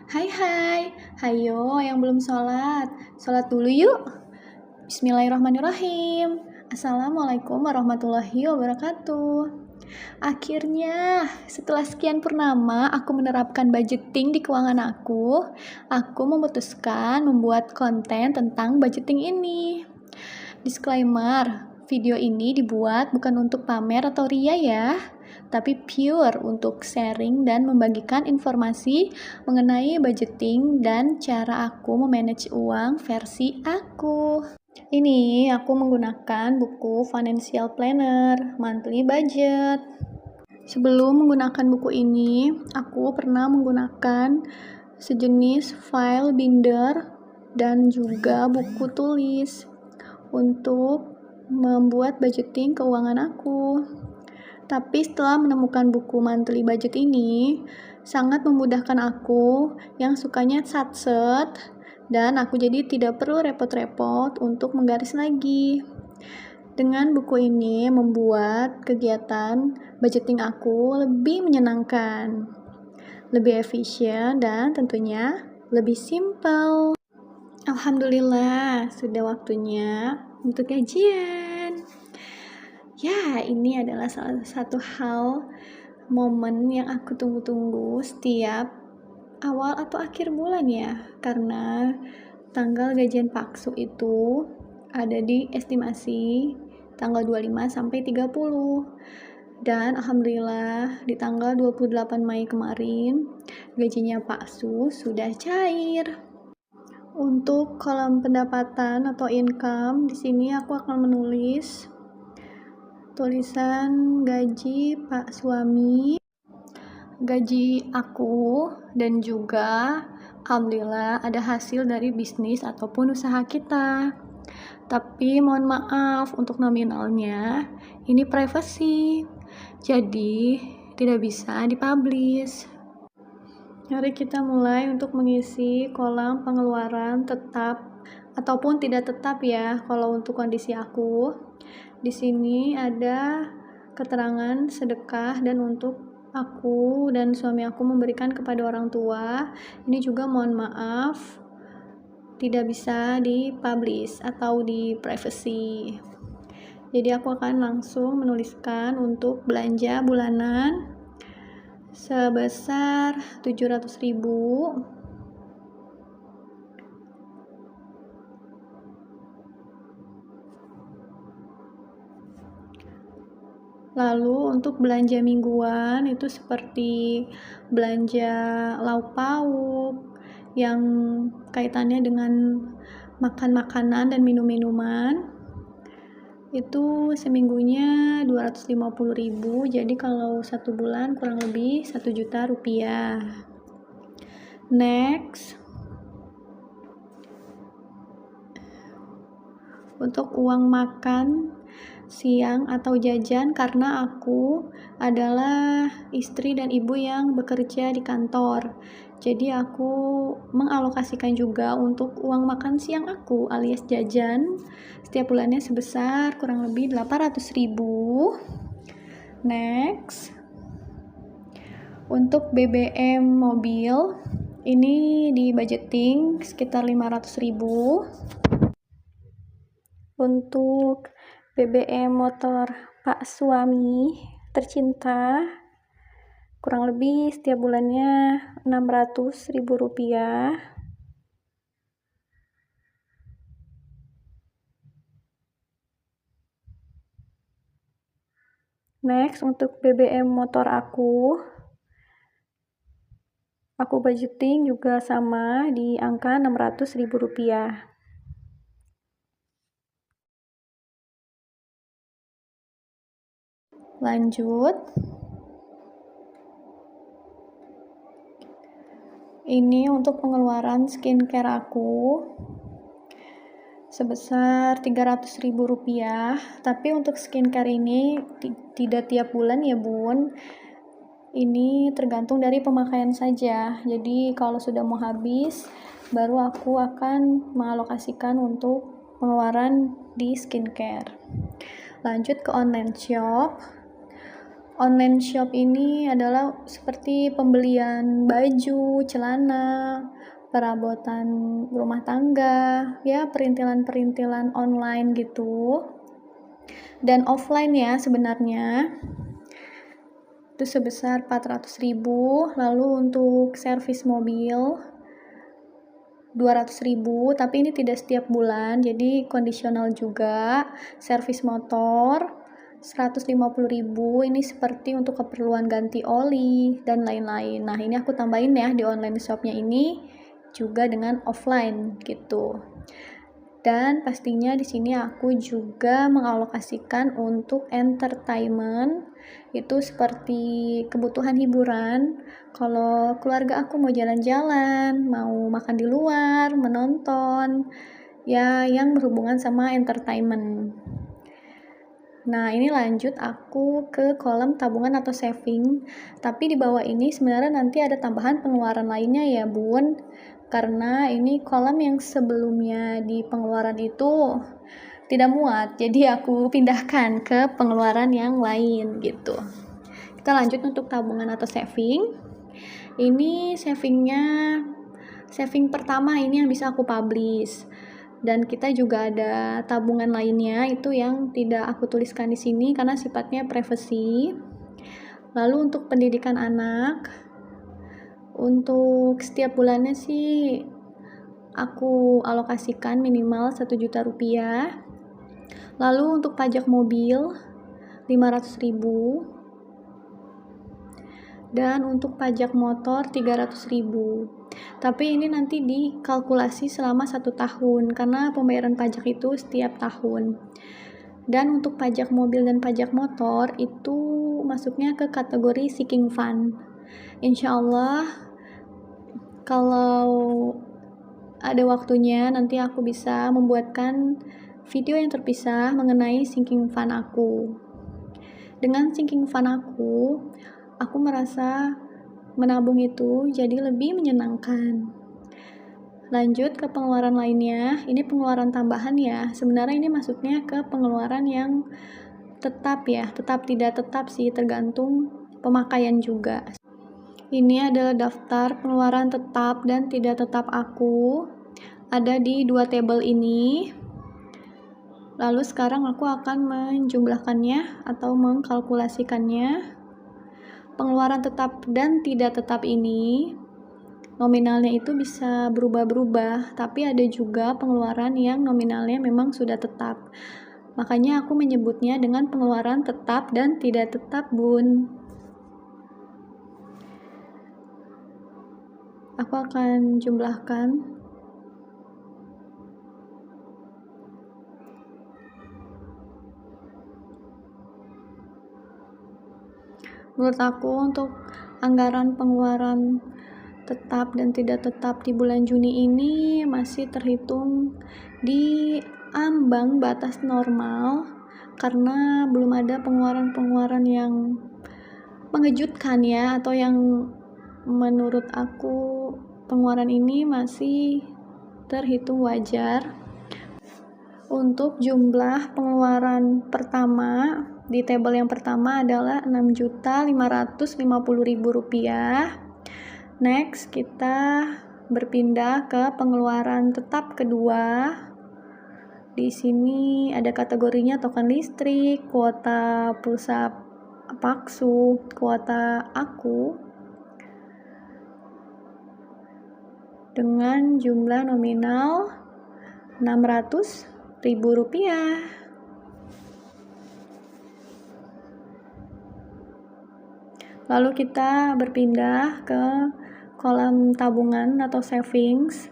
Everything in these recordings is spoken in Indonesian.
Hai hai, hayo yang belum sholat, sholat dulu yuk. Bismillahirrahmanirrahim. Assalamualaikum warahmatullahi wabarakatuh. Akhirnya, setelah sekian purnama, aku menerapkan budgeting di keuangan aku memutuskan membuat konten tentang budgeting ini. Disclaimer, video ini dibuat bukan untuk pamer atau ria ya, tapi pure untuk sharing dan membagikan informasi mengenai budgeting dan cara aku memanage uang versi aku. Ini aku menggunakan buku Financial Planner, Monthly Budget. Sebelum menggunakan buku ini, aku pernah menggunakan sejenis file binder dan juga buku tulis untuk membuat budgeting keuangan aku. Tapi setelah menemukan buku monthly budget ini, sangat memudahkan aku yang sukanya satset, dan aku jadi tidak perlu repot-repot untuk menggaris lagi. Dengan buku ini membuat kegiatan budgeting aku lebih menyenangkan, lebih efisien, dan tentunya lebih simpel. Alhamdulillah, sudah waktunya untuk gajian. Ya, ini adalah salah satu hal momen yang aku tunggu-tunggu setiap awal atau akhir bulan ya, karena tanggal gajian Paksu itu ada di estimasi tanggal 25 sampai 30. Dan alhamdulillah di tanggal 28 Mei kemarin gajinya Paksu sudah cair. Untuk kolom pendapatan atau income, di sini aku akan menulis tulisan gaji Pak Suami, gaji aku, dan juga alhamdulillah ada hasil dari bisnis ataupun usaha kita. Tapi mohon maaf untuk nominalnya, ini privacy, jadi tidak bisa dipublish. Mari kita mulai untuk mengisi kolom pengeluaran tetap ataupun tidak tetap ya. Kalau untuk kondisi aku, di sini ada keterangan sedekah dan untuk aku dan suami aku memberikan kepada orang tua. Ini juga mohon maaf tidak bisa dipublish atau di privacy. Jadi aku akan langsung menuliskan untuk belanja bulanan sebesar 700.000. Lalu untuk belanja mingguan itu seperti belanja lauk pauk yang kaitannya dengan makan makanan dan minum minuman, itu seminggunya 250.000. Jadi kalau satu bulan kurang lebih 1 juta rupiah. Next, untuk uang makan siang atau jajan, karena aku adalah istri dan ibu yang bekerja di kantor, jadi aku mengalokasikan juga untuk uang makan siang aku alias jajan setiap bulannya sebesar kurang lebih 800.000. Next, untuk BBM mobil ini di budgeting sekitar 500.000. Untuk BBM motor Pak Suami tercinta kurang lebih setiap bulannya 600.000 rupiah. Next, untuk BBM motor aku budgeting juga sama di angka 600.000 rupiah. Lanjut, ini untuk pengeluaran skincare aku sebesar 300.000 rupiah. Tapi untuk skincare ini tidak tiap bulan ya bun, ini tergantung dari pemakaian saja. Jadi kalau sudah mau habis baru aku akan mengalokasikan untuk pengeluaran di skincare. Lanjut ke online shop. Online shop ini adalah seperti pembelian baju, celana, perabotan rumah tangga, ya perintilan-perintilan online gitu. Dan offline ya sebenarnya itu sebesar 400.000. Lalu untuk servis mobil 200.000, tapi ini tidak setiap bulan, jadi kondisional juga. Servis motor 150.000, ini seperti untuk keperluan ganti oli dan lain-lain. Nah, ini aku tambahin ya di online shopnya ini juga dengan offline gitu. Dan pastinya di sini aku juga mengalokasikan untuk entertainment, itu seperti kebutuhan hiburan. Kalau keluarga aku mau jalan-jalan, mau makan di luar, menonton, ya yang berhubungan sama entertainment. Nah, ini lanjut aku ke kolom tabungan atau saving. Tapi di bawah ini sebenarnya nanti ada tambahan pengeluaran lainnya ya, Bun. Karena ini kolom yang sebelumnya di pengeluaran itu tidak muat, jadi aku pindahkan ke pengeluaran yang lain gitu. Kita lanjut untuk tabungan atau saving. Ini saving pertama ini yang bisa aku publish. Dan kita juga ada tabungan lainnya itu yang tidak aku tuliskan di sini karena sifatnya privasi. Lalu untuk pendidikan anak, untuk setiap bulannya sih aku alokasikan minimal 1 juta rupiah. Lalu untuk pajak mobil 500.000 dan untuk pajak motor 300.000. Tapi ini nanti dikalkulasi selama 1 tahun karena pembayaran pajak itu setiap tahun. Dan untuk pajak mobil dan pajak motor itu masuknya ke kategori sinking fund. Insya Allah kalau ada waktunya nanti aku bisa membuatkan video yang terpisah mengenai sinking fund aku. Dengan sinking fund aku merasa menabung itu jadi lebih menyenangkan. Lanjut ke pengeluaran lainnya, ini pengeluaran tambahan ya. Sebenarnya ini masuknya ke pengeluaran yang tetap ya, tetap tidak tetap sih, tergantung pemakaian juga. Ini adalah daftar pengeluaran tetap dan tidak tetap aku. Ada di 2 tabel ini. Lalu sekarang aku akan menjumlahkannya atau mengkalkulasikannya. Pengeluaran tetap dan tidak tetap ini nominalnya itu bisa berubah-berubah, tapi ada juga pengeluaran yang nominalnya memang sudah tetap. Makanya aku menyebutnya dengan pengeluaran tetap dan tidak tetap, Bun. Aku akan jumlahkan. Menurut aku untuk anggaran pengeluaran tetap dan tidak tetap di bulan Juni ini masih terhitung di ambang batas normal karena belum ada pengeluaran-pengeluaran yang mengejutkan ya, atau yang menurut aku pengeluaran ini masih terhitung wajar. Untuk jumlah pengeluaran pertama di tabel yang pertama adalah Rp6.550.000. Next, kita berpindah ke pengeluaran tetap kedua. Di sini ada kategorinya token listrik, kuota pulsa Paksu, kuota aku dengan jumlah nominal Rp600.000. Lalu kita berpindah ke kolom tabungan atau savings.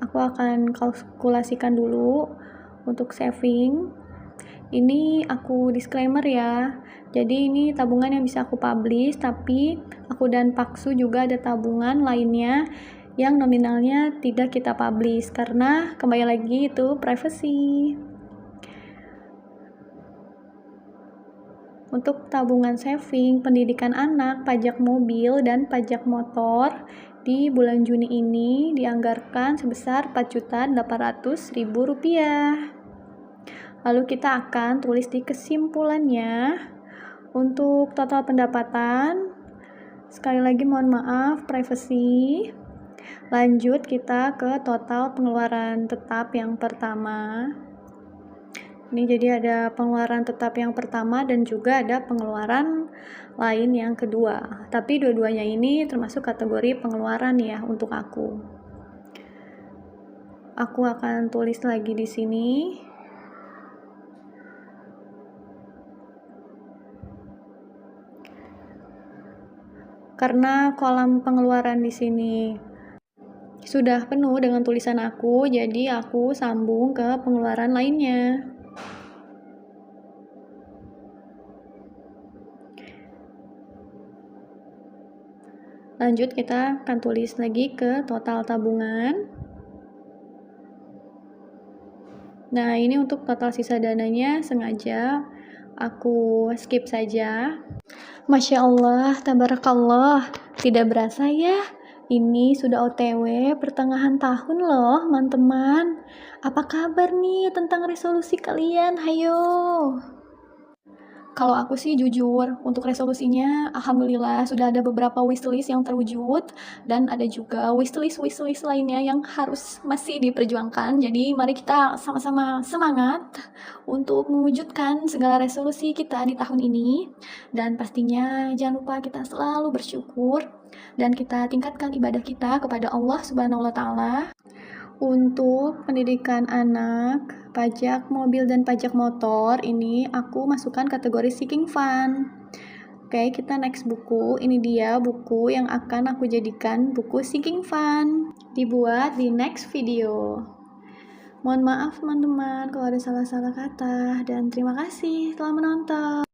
Aku akan kalkulasikan dulu untuk saving. Ini aku disclaimer ya. Jadi ini tabungan yang bisa aku publish, tapi aku dan Paksu juga ada tabungan lainnya yang nominalnya tidak kita publish karena kembali lagi itu privacy. Untuk tabungan saving, pendidikan anak, pajak mobil, dan pajak motor di bulan Juni ini dianggarkan sebesar Rp4.800.000. Lalu kita akan tulis di kesimpulannya Untuk total pendapatan, sekali lagi mohon maaf, privacy. Lanjut kita ke total pengeluaran tetap yang pertama. Ini jadi ada pengeluaran tetap yang pertama dan juga ada pengeluaran lain yang kedua. Tapi dua-duanya ini termasuk kategori pengeluaran ya untuk aku. Aku akan tulis lagi di sini. Karena kolom pengeluaran di sini sudah penuh dengan tulisan aku, jadi aku sambung ke pengeluaran lainnya. Lanjut kita akan tulis lagi ke total tabungan. Nah, ini untuk total sisa dananya sengaja aku skip saja. Masya Allah, tabarakallah, tidak berasa ya, ini sudah OTW pertengahan tahun loh teman-teman. Apa kabar nih tentang resolusi kalian? Hayo. Kalau aku sih jujur, untuk resolusinya alhamdulillah sudah ada beberapa wishlist yang terwujud dan ada juga wishlist lainnya yang harus masih diperjuangkan. Jadi mari kita sama-sama semangat untuk mewujudkan segala resolusi kita di tahun ini. Dan pastinya jangan lupa kita selalu bersyukur dan kita tingkatkan ibadah kita kepada Allah Subhanahu wa taala. Untuk pendidikan anak, pajak mobil dan pajak motor ini aku masukkan kategori seeking fun. Oke, kita next buku. Ini dia buku yang akan aku jadikan buku seeking fun. Dibuat di next video. Mohon maaf teman-teman kalau ada salah-salah kata dan terima kasih telah menonton.